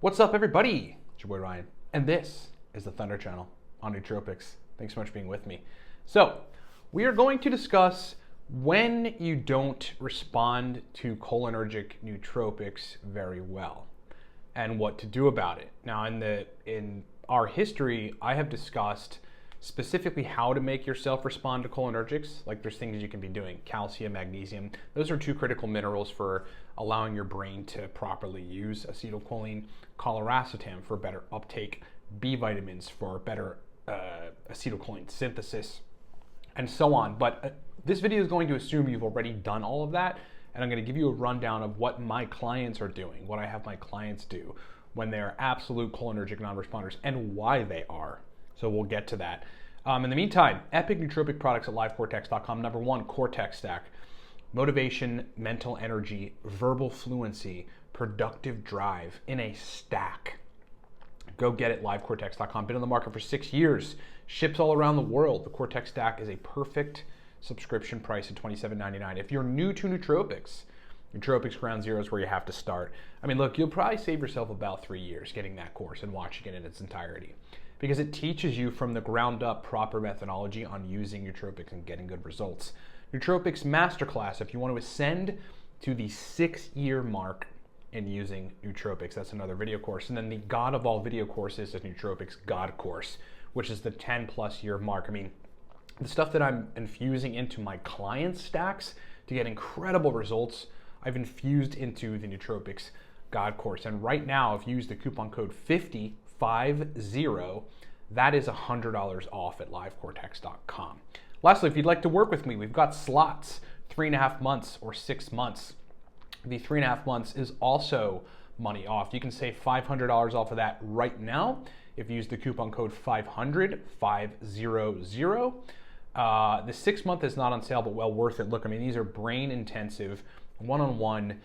What's up, everybody? It's your boy Ryan, and this is the Thunder Channel on Nootropics. Thanks so much for being with me. So, we are going to discuss when you don't respond to cholinergic nootropics very well and what to do about it. Now, in our history, I have discussed specifically how to make yourself respond to cholinergics. Like, there's things you can be doing: calcium, magnesium. Those are two critical minerals for allowing your brain to properly use acetylcholine, coliracetam for better uptake, B vitamins for better acetylcholine synthesis, and so on. But this video is going to assume you've already done all of that, and I'm going to give you a rundown of what my clients are doing, what I have my clients do when they're absolute cholinergic non-responders, and why they are. So we'll get to that. In the meantime, epic nootropic products at livecortex.com. Number one, Cortex Stack. Motivation, mental energy, verbal fluency, productive drive in a stack. Go get it, livecortex.com. Been on the market for 6 years. Ships all around the world. The Cortex Stack is a perfect subscription price at $27.99. If you're new to nootropics, Nootropics Ground Zero is where you have to start. I mean, look, you'll probably save yourself about 3 years getting that course and watching it in its entirety, because it teaches you from the ground up proper methodology on using nootropics and getting good results. Nootropics Masterclass, if you want to ascend to the 6-year mark in using nootropics, that's another video course. And then the God of all video courses is Nootropics God course, which is the 10+ year mark. I mean, the stuff that I'm infusing into my clients' stacks to get incredible results, I've infused into the Nootropics God course. And right now, if you use the coupon code 50, that is $100 off at livecortex.com. Lastly, if you'd like to work with me, we've got slots, 3.5 months or 6 months. The 3.5 months is also money off. You can save $500 off of that right now if you use the coupon code 500. The 6 month is not on sale, but well worth it. Look, I mean, these are brain intensive, one-on-one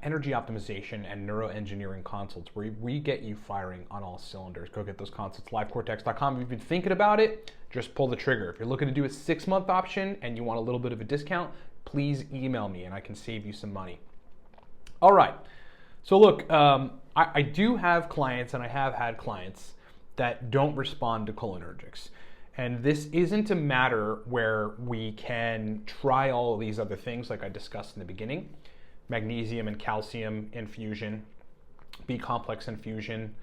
energy optimization and neuroengineering consults where we get you firing on all cylinders. Go get those consults, livecortex.com. If you've been thinking about it, just pull the trigger. If you're looking to do a 6-month option and you want a little bit of a discount, please email me and I can save you some money. All right. So look, I do have clients, and I have had clients that don't respond to cholinergics. And this isn't a matter where we can try all of these other things like I discussed in the beginning: magnesium and calcium infusion, B-complex infusion,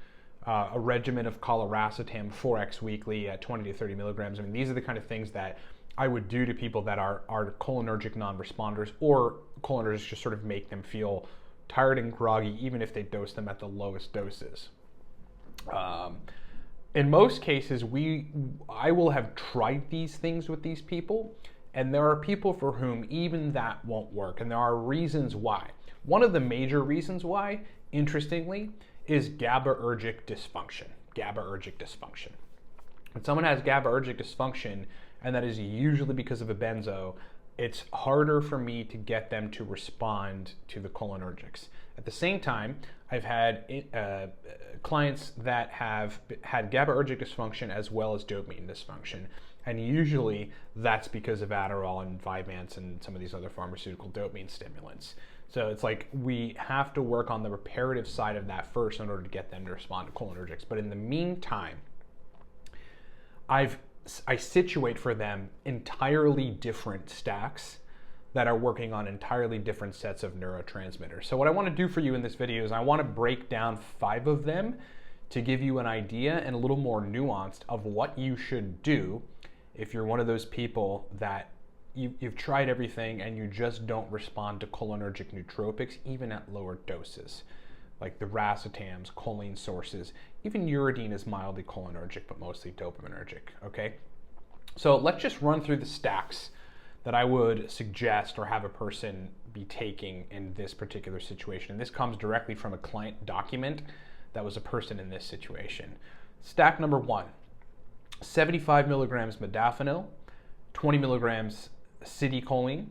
a regimen of coliracetam 4x weekly at 20 to 30 milligrams. I mean, these are the kind of things that I would do to people that are cholinergic non-responders, or cholinergics just sort of make them feel tired and groggy even if they dose them at the lowest doses. In most cases, I will have tried these things with these people, and there are people for whom even that won't work, and there are reasons why. One of the major reasons why, interestingly, is GABAergic dysfunction. GABAergic dysfunction. When someone has GABAergic dysfunction, and that is usually because of a benzo, it's harder for me to get them to respond to the cholinergics. At the same time, I've had clients that have had GABAergic dysfunction as well as dopamine dysfunction. And usually that's because of Adderall and Vyvanse and some of these other pharmaceutical dopamine stimulants. So it's like we have to work on the reparative side of that first in order to get them to respond to cholinergics. But in the meantime, I situate for them entirely different stacks that are working on entirely different sets of neurotransmitters. So what I want to do for you in this video is I want to break down 5 of them to give you an idea and a little more nuanced of what you should do if you're one of those people that you've tried everything and you just don't respond to cholinergic nootropics, even at lower doses, like the racetams, choline sources. Even uridine is mildly cholinergic, but mostly dopaminergic, okay? So let's just run through the stacks that I would suggest or have a person be taking in this particular situation. And this comes directly from a client document that was a person in this situation. Stack number 1, 75 milligrams modafinil, 20 milligrams acetylcholine,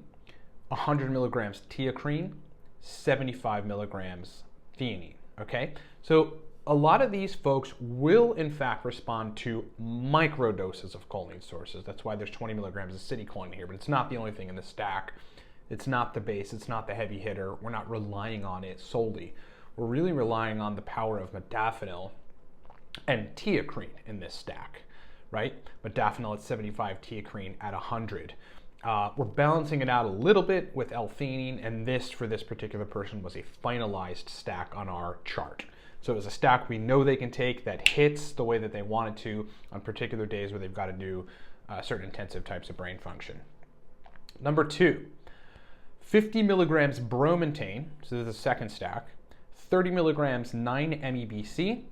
100 milligrams teacrine, 75 milligrams theanine, okay? So a lot of these folks will in fact respond to micro doses of choline sources. That's why there's 20 milligrams of acetylcholine here, but it's not the only thing in the stack. It's not the base, it's not the heavy hitter. We're not relying on it solely. we're really relying on the power of modafinil and teacrine in this stack, right? Modafinil at 75, teacrine at 100. We're balancing it out a little bit with L-theanine, and this, for this particular person, was a finalized stack on our chart. So it was a stack we know they can take that hits the way that they want it to on particular days where they've got to do certain intensive types of brain function. Number 2, 50 milligrams bromantane, so this is the second stack, 30 milligrams 9-MeBC,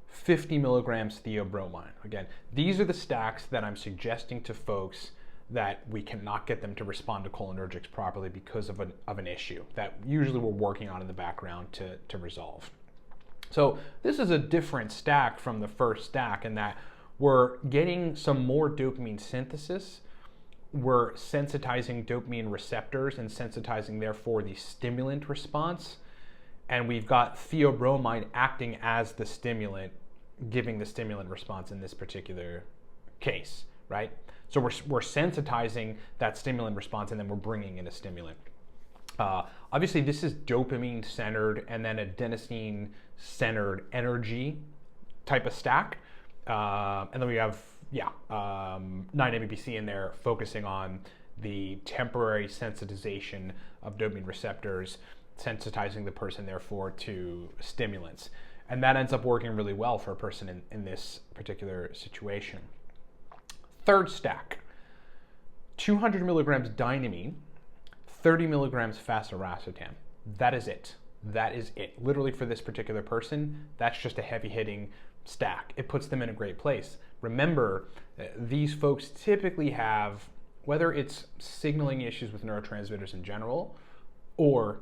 50 milligrams theobromine. Again, these are the stacks that I'm suggesting to folks that we cannot get them to respond to cholinergics properly because of an issue that usually we're working on in the background to resolve. So this is a different stack from the first stack in that we're getting some more dopamine synthesis. We're sensitizing dopamine receptors and sensitizing, therefore, the stimulant response. And we've got theobromine acting as the stimulant, giving the stimulant response in this particular case, right? So we're sensitizing that stimulant response, and then we're bringing in a stimulant. Obviously, this is dopamine-centered and then adenosine-centered energy type of stack. And then we have, 9-MeBC in there, focusing on the temporary sensitization of dopamine receptors, sensitizing the person, therefore, to stimulants. And that ends up working really well for a person in this particular situation. Third stack, 200 milligrams dynamine, 30 milligrams fasiracetam. That is it. That is it. Literally for this particular person, that's just a heavy-hitting stack. It puts them in a great place. Remember, these folks typically have, whether it's signaling issues with neurotransmitters in general, or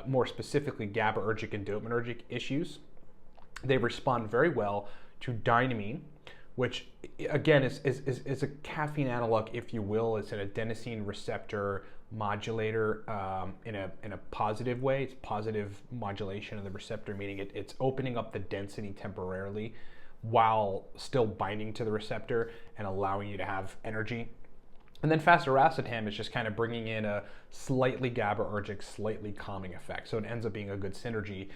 more specifically GABAergic and dopaminergic issues, they respond very well to dynamine, which again is a caffeine analog, if you will. It's an adenosine receptor modulator in a positive way. It's positive modulation of the receptor, meaning it's opening up the density temporarily while still binding to the receptor and allowing you to have energy. And then fasiracetam is just kind of bringing in a slightly GABAergic, slightly calming effect. So it ends up being a good synergy,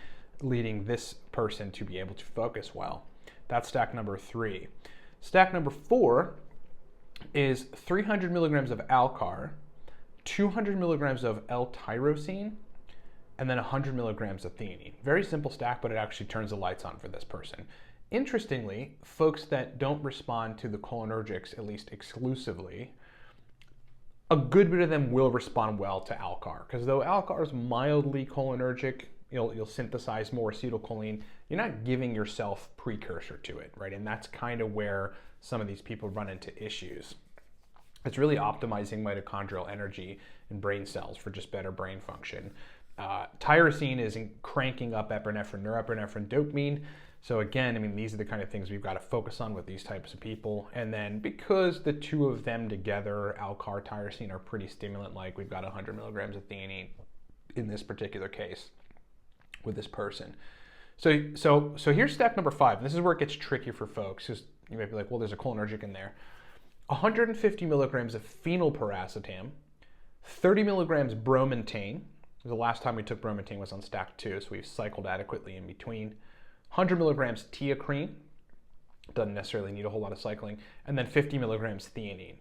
leading this person to be able to focus well. That's stack number 3. Stack number 4 is 300 milligrams of Alcar, 200 milligrams of L-tyrosine, and then 100 milligrams of theanine. Very simple stack, but it actually turns the lights on for this person. Interestingly, folks that don't respond to the cholinergics, at least exclusively, a good bit of them will respond well to Alcar, because though Alcar is mildly cholinergic, you'll synthesize more acetylcholine, you're not giving yourself precursor to it, right? And that's kind of where some of these people run into issues. It's really optimizing mitochondrial energy in brain cells for just better brain function. Tyrosine is cranking up epinephrine, norepinephrine, dopamine. So again, I mean, these are the kind of things we've got to focus on with these types of people. And then because the two of them together, Alcar, tyrosine, are pretty stimulant-like, we've got 100 milligrams of theanine in this particular case with this person. So here's stack number 5. And this is where it gets tricky for folks, because you might be like, well, there's a cholinergic in there. 150 milligrams of phenylpiracetam, 30 milligrams bromantane. The last time we took bromantane was on stack 2, so we've cycled adequately in between. 100 milligrams teacrine, doesn't necessarily need a whole lot of cycling, and then 50 milligrams theanine.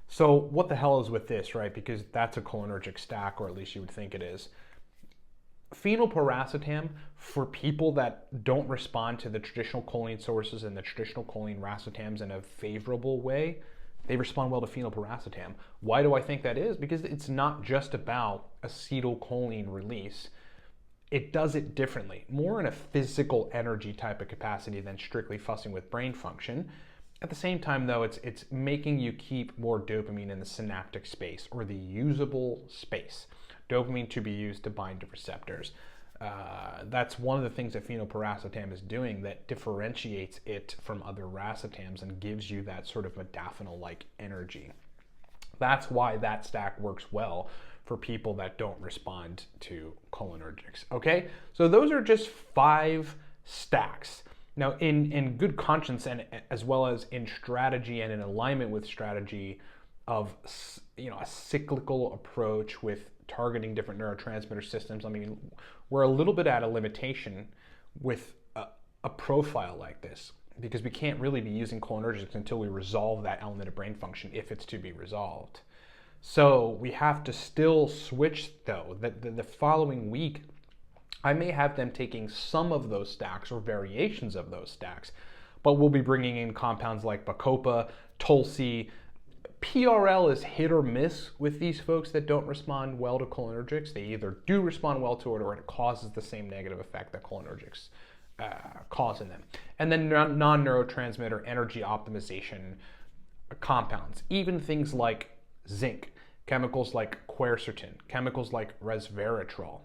So what the hell is with this, right? Because that's a cholinergic stack, or at least you would think it is. Phenylpiracetam, for people that don't respond to the traditional choline sources and the traditional choline racetams in a favorable way, they respond well to phenylpiracetam. Why do I think that is? Because it's not just about acetylcholine release. It does it differently, more in a physical energy type of capacity than strictly fussing with brain function. At the same time, though, it's making you keep more dopamine in the synaptic space, or the usable space. Dopamine to be used to bind to receptors. That's one of the things that phenylpiracetam is doing that differentiates it from other racetams and gives you that sort of modafinil-like energy. That's why that stack works well for people that don't respond to cholinergics, okay? So those are just 5 stacks. Now, in good conscience, and as well as in strategy and in alignment with strategy, a cyclical approach with targeting different neurotransmitter systems. I mean, we're a little bit at a limitation with a profile like this, because we can't really be using cholinergics until we resolve that element of brain function, if it's to be resolved. So we have to still switch, though. The following week, I may have them taking some of those stacks or variations of those stacks, but we'll be bringing in compounds like Bacopa, Tulsi. PRL is hit or miss with these folks that don't respond well to cholinergics. They either do respond well to it, or it causes the same negative effect that cholinergics cause in them. And then non-neurotransmitter energy optimization compounds, even things like zinc, chemicals like quercetin, chemicals like resveratrol,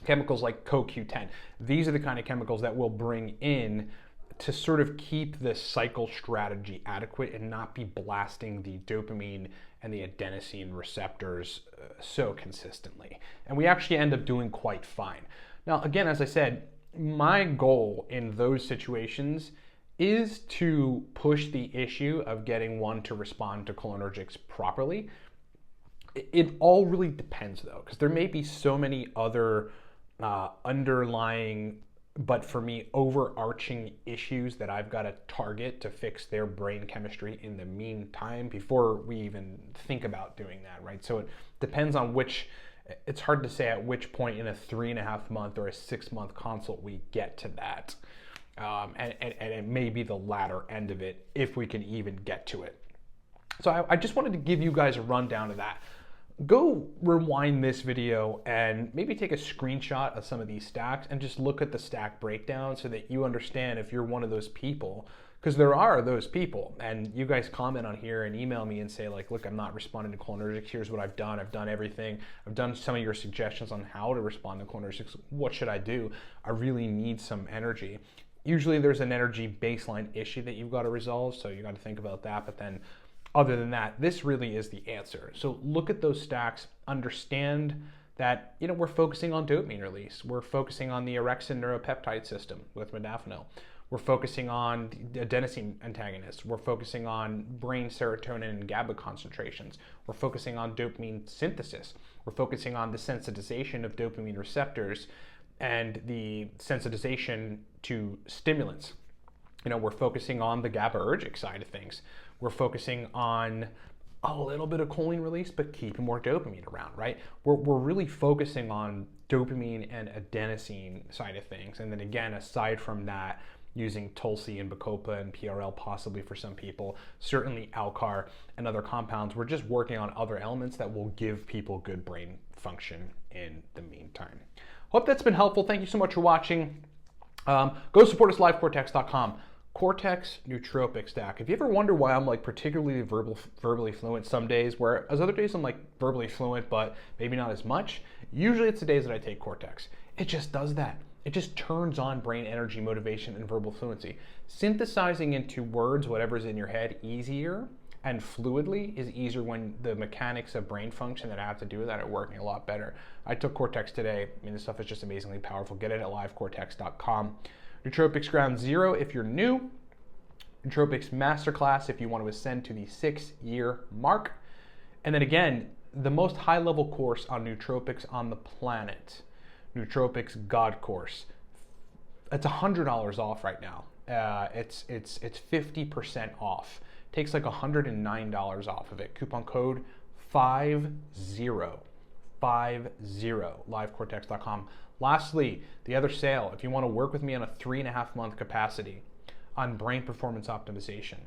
chemicals like CoQ10. These are the kind of chemicals that we'll bring in to sort of keep this cycle strategy adequate and not be blasting the dopamine and the adenosine receptors so consistently. And we actually end up doing quite fine. Now, again, as I said, my goal in those situations is to push the issue of getting one to respond to cholinergics properly. It all really depends, though, because there may be so many other underlying, but for me, overarching issues that I've got to target to fix their brain chemistry in the meantime before we even think about doing that, right? So it depends on it's hard to say at which point in a 3.5 month or a 6 month consult we get to that. And it may be the latter end of it if we can even get to it. So I just wanted to give you guys a rundown of that. Go rewind this video and maybe take a screenshot of some of these stacks and just look at the stack breakdown so that you understand if you're one of those people, because there are those people, and you guys comment on here and email me and say like, look, I'm not responding to cholinergics. Here's what I've done everything. I've done some of your suggestions on how to respond to cholinergics. What should I do? I really need some energy. Usually there's an energy baseline issue that you've got to resolve, so you got to think about that. But then other than that, this really is the answer. So look at those stacks, understand that, we're focusing on dopamine release. We're focusing on the orexin neuropeptide system with modafinil. We're focusing on the adenosine antagonists. We're focusing on brain serotonin and GABA concentrations. We're focusing on dopamine synthesis. We're focusing on the sensitization of dopamine receptors and the sensitization to stimulants. We're focusing on the GABAergic side of things. We're focusing on a little bit of choline release, but keeping more dopamine around, right? We're really focusing on dopamine and adenosine side of things. And then again, aside from that, using Tulsi and Bacopa and PRL possibly for some people, certainly Alcar and other compounds. We're just working on other elements that will give people good brain function in the meantime. Hope that's been helpful. Thank you so much for watching. Go support us, livecortex.com. Cortex Nootropic stack. If you ever wonder why I'm like particularly verbally fluent some days, whereas other days I'm like verbally fluent, but maybe not as much, usually it's the days that I take Cortex. It just does that. It just turns on brain energy, motivation, and verbal fluency. Synthesizing into words whatever's in your head easier and fluidly is easier when the mechanics of brain function that I have to do with that are working a lot better. I took Cortex today. I mean, this stuff is just amazingly powerful. Get it at livecortex.com. Nootropics Ground Zero if you're new. Nootropics Masterclass if you want to ascend to the 6-year mark. And then again, the most high-level course on nootropics on the planet, Nootropics God Course. It's $100 off right now. It's 50% off. Takes like $109 off of it. Coupon code 50. livecortex.com. Lastly, the other sale, if you want to work with me on a 3.5 month capacity on brain performance optimization,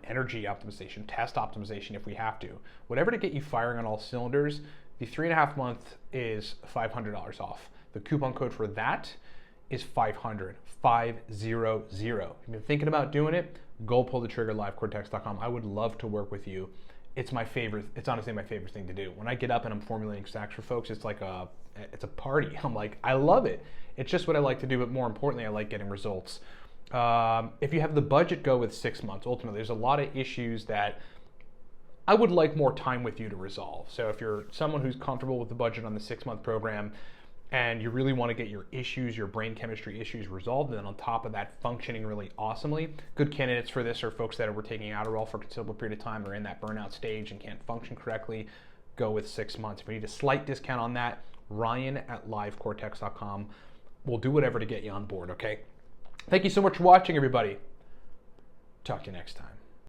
energy optimization, test optimization if we have to, whatever to get you firing on all cylinders, the 3.5 month is $500 off. The coupon code for that is 500. If you've been thinking about doing it, go pull the trigger, livecortex.com. I would love to work with you. It's my favorite. It's honestly my favorite thing to do. When I get up and I'm formulating stacks for folks, it's like it's a party. I'm like, I love it. It's just what I like to do, but more importantly, I like getting results. If you have the budget, go with 6 months. Ultimately, there's a lot of issues that I would like more time with you to resolve. So if you're someone who's comfortable with the budget on the 6 month program, and you really want to get your issues, your brain chemistry issues resolved, and then on top of that, functioning really awesomely, good candidates for this are folks that were taking Adderall for a considerable period of time, or in that burnout stage and can't function correctly. Go with 6 months. If you need a slight discount on that, Ryan@livecortex.com. We'll do whatever to get you on board, okay? Thank you so much for watching, everybody. Talk to you next time.